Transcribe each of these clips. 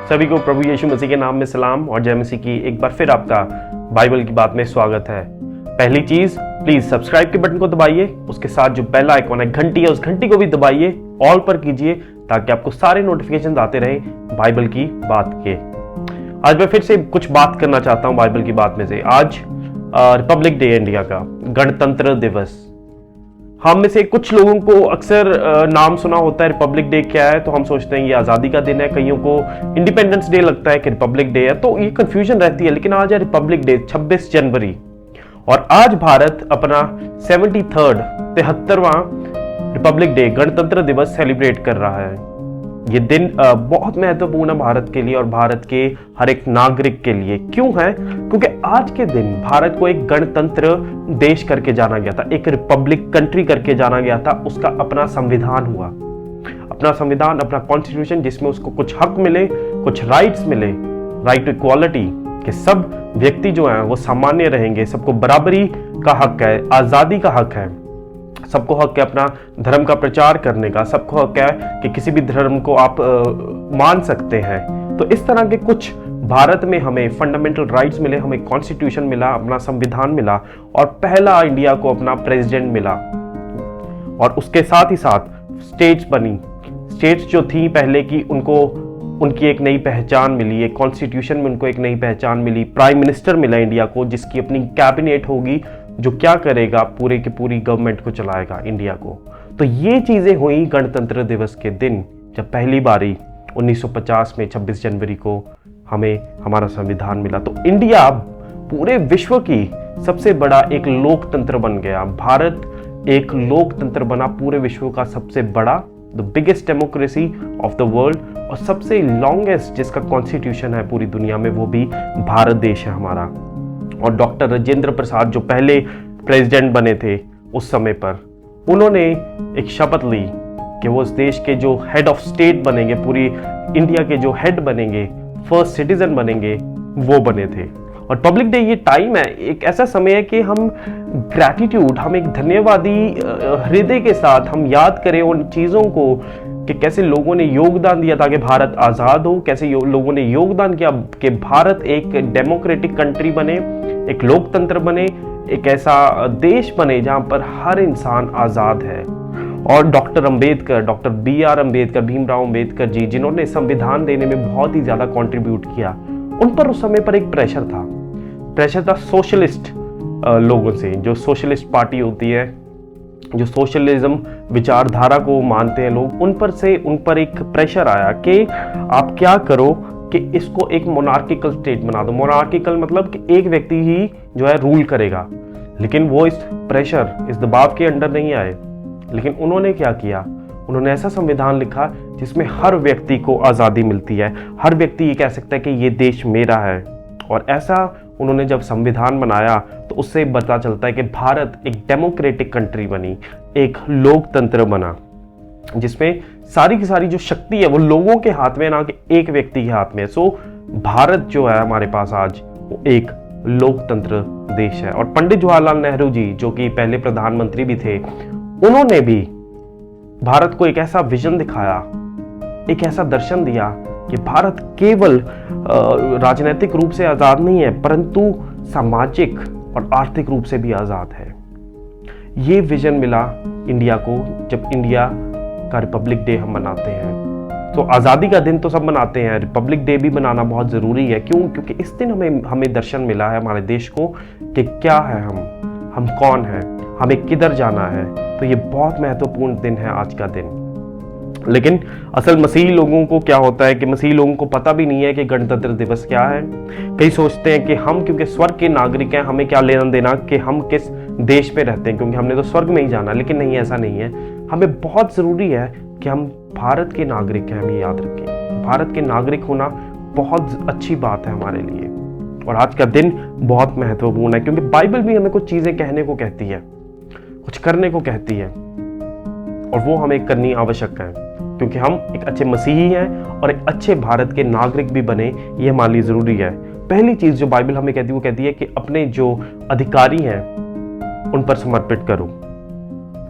सभी को प्रभु यीशु मसीह के नाम में सलाम और जय मसीह की एक बार फिर आपका बाइबल की बात में स्वागत है। पहली चीज, प्लीज सब्सक्राइब के बटन को दबाइए, उसके साथ जो बेल आइकॉन है घंटी है उस घंटी को भी दबाइए, ऑल पर कीजिए ताकि आपको सारे नोटिफिकेशन आते रहे बाइबल की बात के। आज मैं फिर से कुछ बात करना चाहता हूं बाइबल की बात में से। आज रिपब्लिक डे इंडिया का, गणतंत्र दिवस। हम में से कुछ लोगों को अक्सर नाम सुना होता है रिपब्लिक डे क्या है, तो हम सोचते हैं ये आज़ादी का दिन है। कईयों को इंडिपेंडेंस डे लगता है कि रिपब्लिक डे है, तो ये कंफ्यूजन रहती है। लेकिन आज है रिपब्लिक डे 26 जनवरी और आज भारत अपना 73वां रिपब्लिक डे गणतंत्र दिवस सेलिब्रेट कर रहा है। ये दिन बहुत महत्वपूर्ण है भारत के लिए और भारत के हर एक नागरिक के लिए। क्यों है? क्योंकि आज के दिन भारत को एक गणतंत्र देश करके जाना गया था, एक रिपब्लिक कंट्री करके जाना गया था। उसका अपना संविधान हुआ, अपना संविधान, अपना कॉन्स्टिट्यूशन, जिसमें उसको कुछ हक मिले, कुछ राइट्स मिले, राइट टू इक्वालिटी, कि सब व्यक्ति जो हैं वो सामान्य रहेंगे, सबको बराबरी का हक है, आज़ादी का हक है, सबको हक है अपना धर्म का प्रचार करने का, सबको हक है कि किसी भी धर्म को आप मान सकते हैं। तो इस तरह के कुछ भारत में हमें फंडामेंटल राइट्स मिले, हमें कॉन्स्टिट्यूशन मिला, अपना संविधान मिला और पहला इंडिया को अपना प्रेसिडेंट मिला। और उसके साथ ही साथ स्टेट्स बनी। स्टेट्स जो थी पहले की, उनकी एक नई पहचान मिली, एक कॉन्स्टिट्यूशन में उनको एक नई पहचान मिली। प्राइम मिनिस्टर मिला इंडिया को, जिसकी अपनी कैबिनेट होगी, जो क्या करेगा, पूरे की पूरी गवर्नमेंट को चलाएगा इंडिया को। तो ये चीजें हुई गणतंत्र दिवस के दिन, जब पहली बारी 1950 में 26 जनवरी को हमें हमारा संविधान मिला। तो इंडिया पूरे विश्व की सबसे बड़ा एक लोकतंत्र बन गया। भारत एक लोकतंत्र बना, पूरे विश्व का सबसे बड़ा, the biggest democracy of the world, और सबसे लॉन्गेस्ट जिसका कॉन्स्टिट्यूशन है पूरी दुनिया में, वो भी भारत देश है हमारा। और डॉक्टर राजेंद्र प्रसाद जो पहले प्रेसिडेंट बने थे उस समय पर, उन्होंने एक शपथ ली कि वो इस देश के जो हेड ऑफ स्टेट बनेंगे, पूरी इंडिया के जो हेड बनेंगे, फर्स्ट सिटीजन बनेंगे, वो बने थे। और पब्लिक डे ये टाइम है, एक ऐसा समय है कि हम ग्रैटिट्यूड, हम एक धन्यवादी हृदय के साथ हम याद करें उन चीज़ों को कि कैसे लोगों ने योगदान दिया ताकि भारत आज़ाद हो, कैसे लोगों ने योगदान किया कि भारत एक डेमोक्रेटिक कंट्री बने, एक लोकतंत्र बने, एक ऐसा देश बने जहां पर हर इंसान आज़ाद है। और doctor Ambedkar, doctor BR Ambedkar, Bhimrao Ambedkar ji, जिन्होंने संविधान देने में बहुत ही ज़्यादा कॉन्ट्रीब्यूट किया, उन पर उस समय पर एक प्रेशर था सोशलिस्ट लोगों से, जो सोशलिस्ट पार्टी होती है, जो सोशलिज्म विचारधारा को मानते हैं लोग, उन पर एक प्रेशर आया कि आप क्या करो कि इसको एक मोनार्किकल स्टेट बना दो। मोनार्किकल मतलब कि एक व्यक्ति ही जो है रूल करेगा। लेकिन वो इस प्रेशर, इस दबाव के अंडर नहीं आए। लेकिन उन्होंने क्या किया? उन्होंने ऐसा संविधान लिखा जिसमें हर व्यक्ति को आज़ादी मिलती है, हर व्यक्ति ये कह सकता है कि ये देश मेरा है। और ऐसा उन्होंने जब संविधान बनाया तो उससे पता चलता है कि भारत एक डेमोक्रेटिक कंट्री बनी, एक लोकतंत्र बना, जिसमें सारी की सारी जो शक्ति है वो लोगों के हाथ में, ना कि एक व्यक्ति के हाथ में। सो भारत जो है हमारे पास आज, वो एक लोकतंत्र देश है। और पंडित जवाहरलाल नेहरू जी, जो कि पहले प्रधानमंत्री भी थे, उन्होंने भी भारत को एक ऐसा विजन दिखाया, एक ऐसा दर्शन दिया कि भारत केवल राजनीतिक रूप से आज़ाद नहीं है, परंतु सामाजिक और आर्थिक रूप से भी आज़ाद है। ये विजन मिला इंडिया को जब इंडिया का रिपब्लिक डे हम मनाते हैं। तो आज़ादी का दिन तो सब मनाते हैं, रिपब्लिक डे भी मनाना बहुत ज़रूरी है। क्यों? क्योंकि इस दिन हमें दर्शन मिला है हमारे देश को कि क्या है हम कौन हैं, हमें किधर जाना है। तो ये बहुत महत्वपूर्ण दिन है आज का दिन। लेकिन असल मसीही लोगों को क्या होता है कि मसीही लोगों को पता भी नहीं है कि गणतंत्र दिवस क्या है। कई सोचते हैं कि हम क्योंकि स्वर्ग के नागरिक हैं, हमें क्या लेना देना कि हम किस देश पे रहते हैं, क्योंकि हमने तो स्वर्ग में ही जाना। लेकिन नहीं, ऐसा नहीं है। हमें बहुत ज़रूरी है कि हम भारत के नागरिक हैं, हमें याद रखें। भारत के नागरिक होना बहुत अच्छी बात है हमारे लिए। और आज का दिन बहुत महत्वपूर्ण है क्योंकि बाइबल भी हमें कुछ चीज़ें कहने को कहती है, कुछ करने को कहती है, और वो हमें करनी आवश्यक है क्योंकि हम एक अच्छे मसीही हैं और एक अच्छे भारत के नागरिक भी बने, ये हमारे लिए ज़रूरी है। पहली चीज़ जो बाइबल हमें कहती है वो कहती है कि अपने जो अधिकारी हैं उन पर समर्पित करो,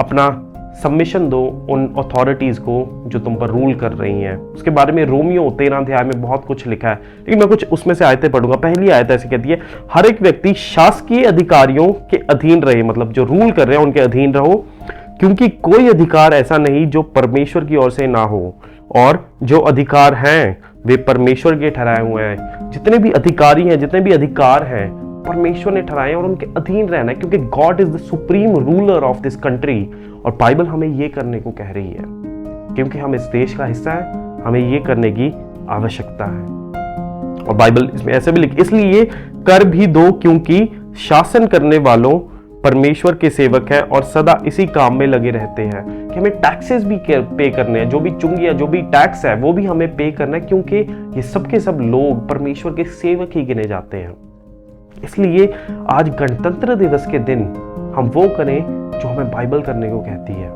अपना सबमिशन दो उन अथॉरिटीज को जो तुम पर रूल कर रही हैं। उसके बारे में रोमियो 13 अध्याय में बहुत कुछ लिखा है, लेकिन मैं कुछ उसमें से आयतें पढ़ूंगा। पहली आयत ऐसी कहती है, हर एक व्यक्ति शासकीय अधिकारियों के अधीन रहे, मतलब जो रूल कर रहे हैं उनके अधीन रहो, क्योंकि कोई अधिकार ऐसा नहीं जो परमेश्वर की ओर से ना हो, और जो अधिकार हैं वे परमेश्वर के ठहराए हुए हैं। जितने भी अधिकारी हैं, जितने भी अधिकार हैं, परमेश्वर ने ठहराए हैं और उनके अधीन रहना है, क्योंकि God is the supreme ruler of this country. और बाइबल हमें ये करने को कह रही है, क्योंकि हम इस देश का हिस्सा है, हमें ये करने की आवश्यकता है। और बाइबल इसमें ऐसे भी लिखी, इसलिए कर भी दो क्योंकि शासन करने वालों परमेश्वर के सेवक हैं और सदा इसी काम में लगे रहते हैं। कि हमें टैक्सेस भी पे करने हैं, जो भी चुंगी है, जो भी टैक्स है वो भी हमें पे करना है, क्योंकि ये सब के सब लोग परमेश्वर के सेवक ही गिने जाते हैं। इसलिए आज गणतंत्र दिवस के दिन हम वो करें जो हमें बाइबल करने को कहती है।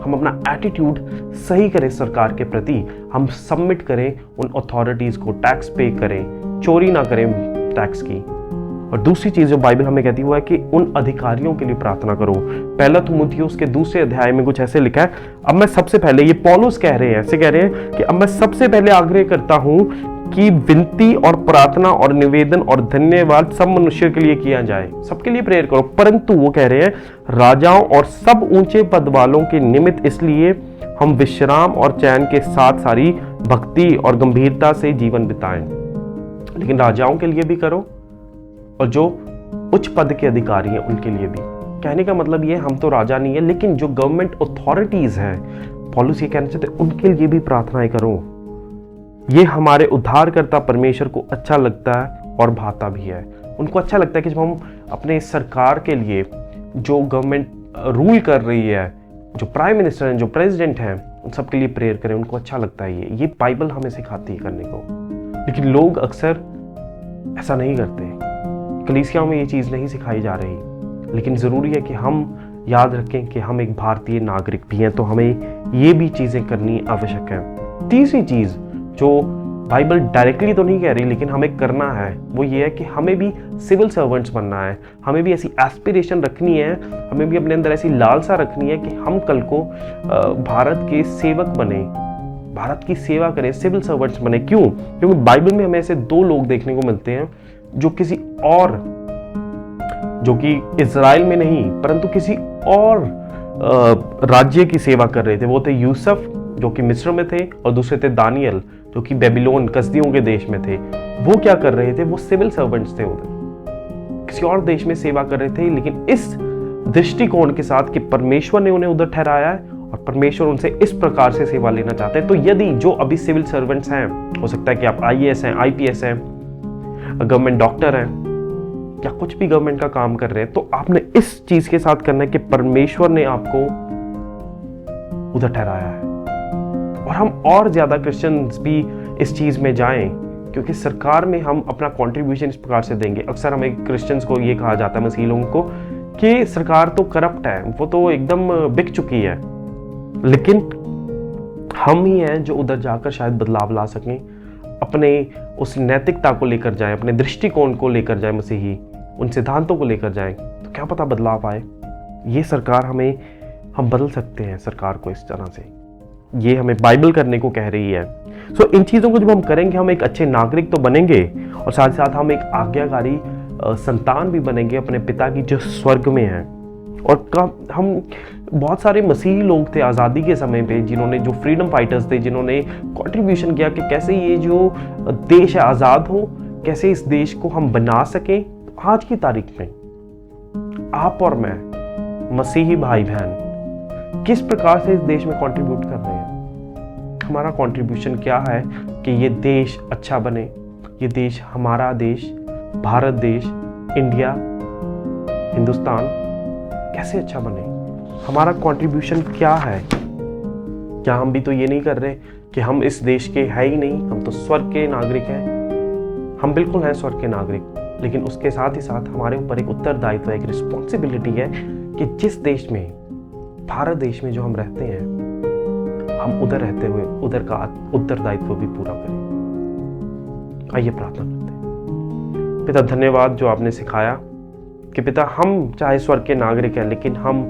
हम अपना एटीट्यूड सही करें सरकार के प्रति, हम सबमिट करें उन अथॉरिटीज को, टैक्स पे करें, चोरी ना करें टैक्स की। और दूसरी चीज जो बाइबल हमें कहती है कि उन अधिकारियों के लिए प्रार्थना करो। पहला तीमुथियुस के 2 अध्याय में कुछ ऐसे लिखा है, अब मैं सबसे पहले, ये पौलुस कह रहे हैं, ऐसे कह रहे हैं कि अब मैं सबसे पहले आग्रह करता हूं कि विनती और प्रार्थना और निवेदन और धन्यवाद सब मनुष्य के लिए किया जाए, सबके लिए प्रेयर करो, परंतु वो कह रहे हैं राजाओं और सब ऊंचे पद वालों के निमित्त इसलिए हम विश्राम और चैन के साथ सारी भक्ति और गंभीरता से जीवन बिताएं। लेकिन राजाओं के लिए भी करो और जो उच्च पद के अधिकारी हैं उनके लिए भी। कहने का मतलब ये, हम तो राजा नहीं है, लेकिन जो गवर्नमेंट अथॉरिटीज हैं, पौलुस ये कहना चाहते हैं उनके लिए भी प्रार्थनाएं करो। ये हमारे उद्धारकर्ता परमेश्वर को अच्छा लगता है और भाता भी है। उनको अच्छा लगता है कि जब हम अपने सरकार के लिए, जो गवर्नमेंट रूल कर रही है, जो प्राइम मिनिस्टर हैं, जो प्रेसिडेंट हैं, उन सब के लिए प्रेयर करें। उनको अच्छा लगता है। ये बाइबल हमें सिखाती है करने को, लेकिन लोग अक्सर ऐसा नहीं करते। कलीसियाओं में ये चीज़ नहीं सिखाई जा रही, लेकिन ज़रूरी है कि हम याद रखें कि हम एक भारतीय नागरिक भी हैं, तो हमें ये भी चीज़ें करनी आवश्यक है। तीसरी चीज़ जो बाइबल डायरेक्टली तो नहीं कह रही, लेकिन हमें करना है, वो ये है कि हमें भी सिविल सर्वेंट्स बनना है। हमें भी ऐसी एस्पिरेशन रखनी है, हमें भी अपने अंदर ऐसी लालसा रखनी है कि हम कल को भारत के सेवक बने, भारत की सेवा करें, सिविल सर्वेंट्स बने। क्यों? क्योंकि बाइबल में हमें ऐसे 2 लोग देखने को मिलते हैं जो किसी और, जो कि इजराइल में नहीं परंतु किसी और राज्य की सेवा कर रहे थे। वो थे यूसुफ जो कि मिस्र में थे, और दूसरे थे दानियल जो कि बेबीलोन, कसदियों के देश में थे। वो क्या कर रहे थे? वो सिविल सर्वेंट्स थे, उधर किसी और देश में सेवा कर रहे थे, लेकिन इस दृष्टिकोण के साथ कि परमेश्वर ने उन्हें उधर ठहराया है और परमेश्वर उनसे इस प्रकार से सेवा लेना चाहते हैं। तो यदि जो अभी सिविल सर्वेंट्स हैं, हो सकता है कि आप IAS हैं, IPS हैं, गवर्नमेंट डॉक्टर हैं, या कुछ भी गवर्नमेंट का काम कर रहे हैं, तो आपने इस चीज के साथ करना है कि परमेश्वर ने आपको उधर ठहराया है। और हम और ज्यादा क्रिश्चियंस भी इस चीज में जाएं, क्योंकि सरकार में हम अपना कंट्रीब्यूशन इस प्रकार से देंगे। अक्सर हमें क्रिश्चियंस को ये कहा जाता है, मसीह लोगों को, कि सरकार तो करप्ट है, वो तो एकदम बिक चुकी है, लेकिन हम ही हैं जो उधर जाकर शायद बदलाव ला सकें, अपने उस नैतिकता को लेकर जाएं, अपने दृष्टिकोण को लेकर जाएं, मसीही उन सिद्धांतों को लेकर जाएं, तो क्या पता बदलाव आए। ये सरकार हम बदल सकते हैं सरकार को इस तरह से। ये हमें बाइबल करने को कह रही है। सो इन चीज़ों को जब हम करेंगे, हम एक अच्छे नागरिक तो बनेंगे, और साथ ही साथ हम एक आज्ञाकारी संतान भी बनेंगे अपने पिता की जो स्वर्ग में है। और हम बहुत सारे मसीही लोग थे आज़ादी के समय पे, जिन्होंने, जो फ्रीडम फाइटर्स थे, जिन्होंने कंट्रीब्यूशन किया कि कैसे ये जो देश है आज़ाद हो, कैसे इस देश को हम बना सकें। आज की तारीख में आप और मैं, मसीही भाई बहन, किस प्रकार से इस देश में कंट्रीब्यूट कर रहे हैं? हमारा कंट्रीब्यूशन क्या है कि ये देश अच्छा बने, ये देश, हमारा देश, भारत देश, इंडिया, हिंदुस्तान कैसे अच्छा बने? हमारा कंट्रीब्यूशन क्या है? क्या हम भी तो ये नहीं कर रहे कि हम इस देश के है ही नहीं, हम तो स्वर्ग के नागरिक हैं। हम बिल्कुल हैं स्वर्ग के नागरिक, लेकिन उसके साथ ही साथ हमारे ऊपर एक उत्तरदायित्व है, एक रिस्पॉन्सिबिलिटी है कि जिस देश में, भारत देश में जो हम रहते हैं, हम उधर रहते हुए उधर का उत्तरदायित्व भी पूरा करें। आइए प्रार्थना करते हैं। पिता, धन्यवाद जो आपने सिखाया कि पिता, हम चाहे स्वर्ग के नागरिक हैं, लेकिन हम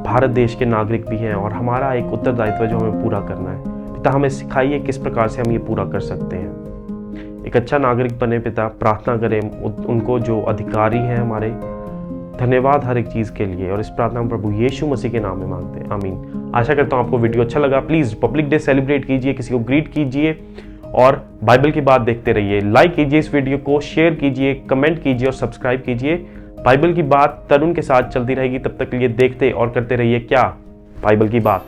भारत देश के नागरिक भी हैं और हमारा एक उत्तरदायित्व है जो हमें पूरा करना है। पिता हमें सिखाइए किस प्रकार से हम ये पूरा कर सकते हैं। एक अच्छा नागरिक बने पिता, प्रार्थना करें उनको जो अधिकारी हैं हमारे। धन्यवाद हर एक चीज़ के लिए, और इस प्रार्थना हम प्रभु यीशु मसीह के नाम में मांगते हैं, आमीन। आशा करता हूँ आपको वीडियो अच्छा लगा। प्लीज़ रिपब्लिक डे सेलिब्रेट कीजिए, किसी को ग्रीट कीजिए और बाइबल की बात देखते रहिए। लाइक कीजिए इस वीडियो को, शेयर कीजिए, कमेंट कीजिए और सब्सक्राइब कीजिए। बाइबल की बात तरुण के साथ चलती रहेगी, तब तक के लिए देखते और करते रहिए क्या, बाइबल की बात।